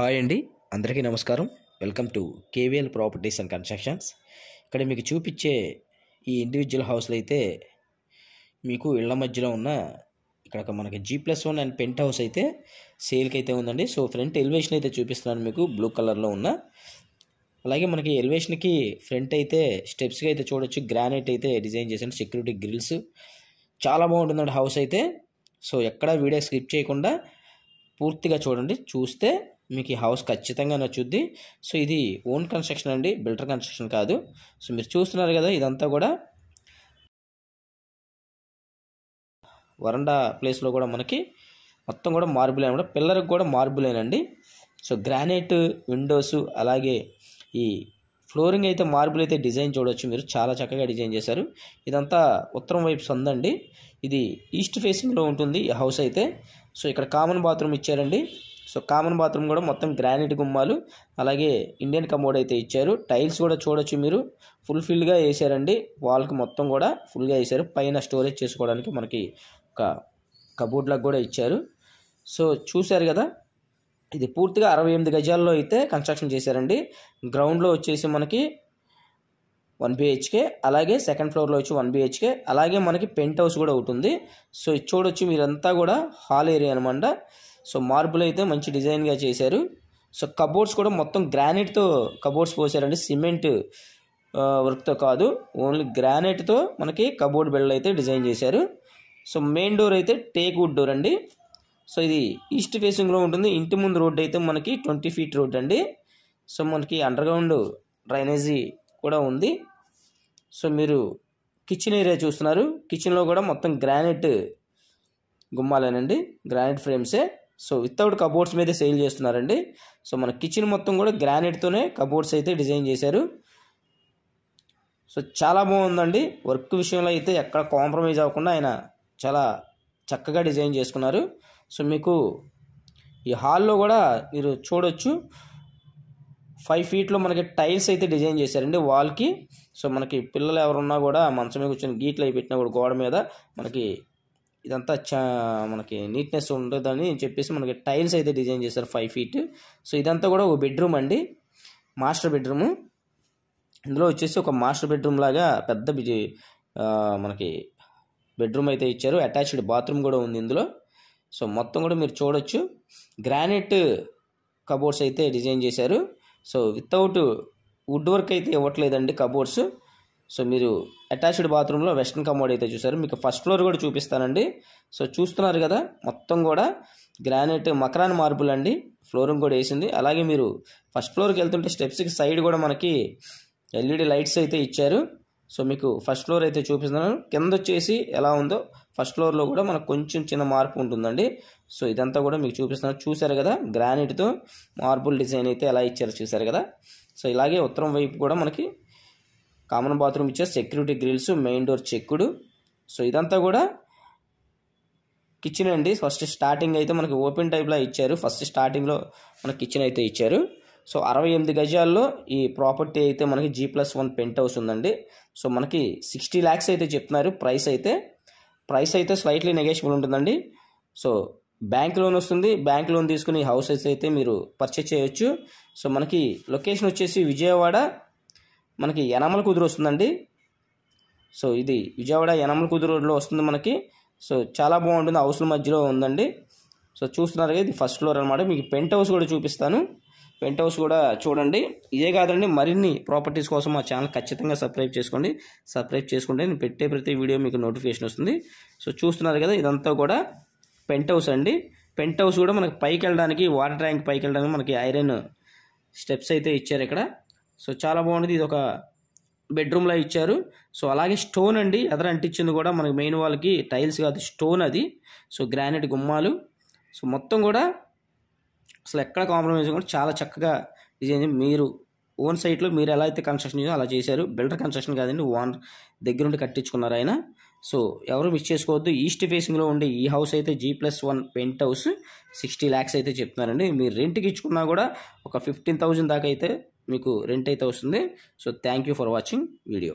Hi అండి, అందరికీ నమస్కారం. Welcome to KVL properties and constructions. ఇక్కడ మీకు చూపించే ఈ ఇండివిజువల్ హౌస్లో అయితే మీకు ఇళ్ల మధ్యలో ఉన్న ఇక్కడ మనకి G+1 అండ్ పెంట్ హౌస్ అయితే సేల్కి అయితే ఉందండి. సో ఫ్రంట్ ఎలివేషన్ అయితే చూపిస్తున్నాను మీకు బ్లూ కలర్లో ఉన్న. అలాగే మనకి ఎలివేషన్కి ఫ్రంట్ అయితే స్టెప్స్కి అయితే చూడొచ్చు, గ్రానైట్ అయితే డిజైన్ చేశాను, సెక్యూరిటీ గ్రిల్స్ చాలా బాగుంటుందండి హౌస్ అయితే. సో ఎక్కడా వీడియో స్కిప్ చేయకుండా పూర్తిగా చూడండి. చూస్తే మీకు ఈ హౌస్ ఖచ్చితంగా నచ్చుద్ది. సో ఇది ఓన్ కన్స్ట్రక్షన్ అండి, బిల్డర్ కన్స్ట్రక్షన్ కాదు. సో మీరు చూస్తున్నారు కదా, ఇదంతా కూడా వరండా ప్లేస్లో కూడా మనకి మొత్తం కూడా మార్బుల్ అనమాట. పిల్లర్కి కూడా మార్బులేనండి. సో గ్రానైట్ విండోస్, అలాగే ఈ ఫ్లోరింగ్ అయితే మార్బుల్ అయితే డిజైన్ చూడవచ్చు మీరు, చాలా చక్కగా డిజైన్ చేశారు. ఇదంతా ఉత్తరం వైపు సందండి, ఇది ఈస్ట్ ఫేసింగ్లో ఉంటుంది ఈ హౌస్ అయితే. సో ఇక్కడ కామన్ బాత్రూమ్ ఇచ్చారండి. సో కామన్ బాత్రూమ్ కూడా మొత్తం గ్రానైట్ గుమ్మాలు, అలాగే ఇండియన్ కమోడ్ అయితే ఇచ్చారు. టైల్స్ కూడా చూడొచ్చు మీరు, ఫుల్ఫిల్గా వేసారండి. వాల్కి మొత్తం కూడా ఫుల్గా వేసారు. పైన స్టోరేజ్ చేసుకోవడానికి మనకి ఒక కబోర్డ్ లాగా కూడా ఇచ్చారు. సో చూశారు కదా, ఇది పూర్తిగా 68 గజాల్లో అయితే కన్స్ట్రక్షన్ చేశారండి. గ్రౌండ్లో వచ్చేసి మనకి 1 BHK, అలాగే సెకండ్ ఫ్లోర్లో వచ్చి 1 BHK, అలాగే మనకి పెంట్ హౌస్ కూడా ఉంటుంది. సో ఇది చూడొచ్చు మీరంతా కూడా హాల్ ఏరియా అనమాట. సో మార్బుల్ అయితే మంచి డిజైన్గా చేశారు. సో కబోర్డ్స్ కూడా మొత్తం గ్రానైట్తో కబోర్డ్స్ పోసారండి, సిమెంట్ వర్క్తో కాదు, ఓన్లీ గ్రానైట్తో మనకి కబోర్డ్ బెల్ అయితే డిజైన్ చేశారు. సో మెయిన్ డోర్ అయితే టేక్ వుడ్ డోర్ అండి. సో ఇది ఈస్ట్ ఫేసింగ్లో ఉంటుంది. ఇంటి ముందు రోడ్డు అయితే మనకి 20 feet రోడ్ అండి. సో మనకి అండర్గ్రౌండ్ డ్రైనేజీ కూడా ఉంది. సో మీరు కిచెన్ ఏరియా చూస్తున్నారు, కిచెన్లో కూడా మొత్తం గ్రానైట్ గుమ్మాలేనండి, గ్రానైట్ ఫ్రేమ్సే. సో వితౌట్ కబోర్డ్స్ మీద సేల్ చేస్తున్నారండి. సో మన కిచెన్ మొత్తం కూడా గ్రానైట్తోనే కబోర్డ్స్ అయితే డిజైన్ చేశారు. సో చాలా బాగుందండి. వర్క్ విషయంలో అయితే ఎక్కడ కాంప్రమైజ్ అవ్వకుండా ఆయన చాలా చక్కగా డిజైన్ చేసుకున్నారు. సో మీకు ఈ హాల్లో కూడా మీరు చూడొచ్చు, 5 feet మనకి టైల్స్ అయితే డిజైన్ చేశారండి వాల్కి. సో మనకి పిల్లలు ఎవరున్నా కూడా మంచం మీద కూర్చొని గీట్లు అయి పెట్టినా కూడా గోడ మీద మనకి ఇదంతా మనకి నీట్నెస్ ఉంటుందని చెప్పేసి మనకి టైల్స్ అయితే డిజైన్ చేశారు 5 feet. సో ఇదంతా కూడా ఒక బెడ్రూమ్ అండి, మాస్టర్ బెడ్రూము. ఇందులో వచ్చేసి ఒక మాస్టర్ బెడ్రూమ్ లాగా పెద్ద మనకి బెడ్రూమ్ అయితే ఇచ్చారు. అటాచ్డ్ బాత్రూమ్ కూడా ఉంది ఇందులో. సో మొత్తం కూడా మీరు చూడొచ్చు, గ్రానైట్ కబోర్డ్స్ అయితే డిజైన్ చేశారు. సో వితౌట్ వుడ్ వర్క్ అయితే ఇవ్వట్లేదండి కబోర్డ్స్. సో మీరు అటాచ్డ్ బాత్రూంలో వెస్ట్రన్ కమోడ్ అయితే చూసారు. మీకు ఫస్ట్ ఫ్లోర్ కూడా చూపిస్తానండి. సో చూస్తున్నారు కదా, మొత్తం కూడా గ్రానైట్ మకరాన్ మార్బుల్ అండి, ఫ్లోరింగ్ కూడా వేసింది. అలాగే మీరు ఫస్ట్ ఫ్లోర్కి వెళ్తుంటే స్టెప్స్కి సైడ్ కూడా మనకి LED లైట్స్ అయితే ఇచ్చారు. సో మీకు ఫస్ట్ ఫ్లోర్ అయితే చూపిస్తున్నాను. కింద వచ్చేసి ఎలా ఉందో ఫస్ట్ ఫ్లోర్లో కూడా మనకు కొంచెం చిన్న మార్పు ఉంటుందండి. సో ఇదంతా కూడా మీకు చూపిస్తున్నాను. చూసారు కదా, గ్రానైట్తో మార్బుల్ డిజైన్ అయితే ఎలా ఇచ్చారో చూసారు కదా. సో ఇలాగే ఉత్తరం వైపు కూడా మనకి కామన్ బాత్రూమ్ ఇచ్చారు, సెక్యూరిటీ గ్రిల్స్, మెయిన్ డోర్ చెక్కుడు. సో ఇదంతా కూడా కిచెన్ అండి. ఫస్ట్ స్టార్టింగ్ అయితే మనకి ఓపెన్ టైప్లా ఇచ్చారు. ఫస్ట్ స్టార్టింగ్లో మనకి కిచెన్ అయితే ఇచ్చారు. సో 68 గజాల్లో ఈ ప్రాపర్టీ అయితే మనకి G+1 పెంట్ హౌస్ ఉందండి. సో మనకి 60 lakhs అయితే చెప్తున్నారు ప్రైస్ అయితే స్లైట్లీ నెగోషియబుల్ ఉంటుందండి. సో బ్యాంక్ లోన్ వస్తుంది, బ్యాంక్ లోన్ తీసుకుని హౌసెస్ అయితే మీరు పర్చేజ్ చేయొచ్చు. సో మనకి లొకేషన్ వచ్చేసి విజయవాడ మనకి యనమల కుదురు వస్తుందండి. సో ఇది విజయవాడ యనమల కుదురు రోడ్లో వస్తుంది మనకి. సో చాలా బాగుంటుంది, హౌస్ల మధ్యలో ఉందండి. సో చూస్తున్నారు కదా, ఇది ఫస్ట్ ఫ్లోర్ అనమాట. మీకు పెంట్ హౌస్ కూడా చూపిస్తాను, పెంట్ హౌస్ కూడా చూడండి. ఇదే కాదండి, మరిన్ని ప్రాపర్టీస్ కోసం మా ఛానల్ ఖచ్చితంగా సబ్స్క్రైబ్ చేసుకోండి. సబ్స్క్రైబ్ చేసుకుంటే నేను పెట్టే ప్రతి వీడియో మీకు నోటిఫికేషన్ వస్తుంది. సో చూస్తున్నారు కదా, ఇదంతా కూడా పెంట్ హౌస్ అండి. పెంట్ హౌస్ కూడా మనకి పైకి వెళ్ళడానికి, వాటర్ ట్యాంక్ పైకి వెళ్ళడానికి మనకి ఐరన్ స్టెప్స్ అయితే ఇచ్చారు ఇక్కడ. సో చాలా బాగుంటుంది. ఇది ఒక బెడ్రూమ్లో ఇచ్చారు. సో అలాగే స్టోన్ అండి, ఎదర అంటించింది కూడా మనకి మెయిన్ వాళ్ళకి టైల్స్ కాదు, స్టోన్ అది. సో గ్రానైట్ గుమ్మాలు. సో మొత్తం కూడా అసలు ఎక్కడ కాంప్రమైజ్ కూడా చాలా చక్కగా డిజైన్. మీరు ఓన్ సైట్లో మీరు ఎలా అయితే కన్స్ట్రక్షన్ చేయాలో అలా చేశారు. బిల్డర్ కన్స్ట్రక్షన్ కాదండి, ఓన్ దగ్గరుండి కట్టించుకున్నారు ఆయన. సో ఎవరు మిస్ చేసుకోవద్దు. ఈస్ట్ ఫేసింగ్లో ఉండే ఈ హౌస్ అయితే G+1 పెంట్ హౌస్ 60 lakhs అయితే చెప్తున్నారండి. మీరు రెంట్కి ఇచ్చుకున్నా కూడా ఒక 15,000 దాకా అయితే మీకు రెంట్ అయితే వస్తుంది. So thank you for watching video.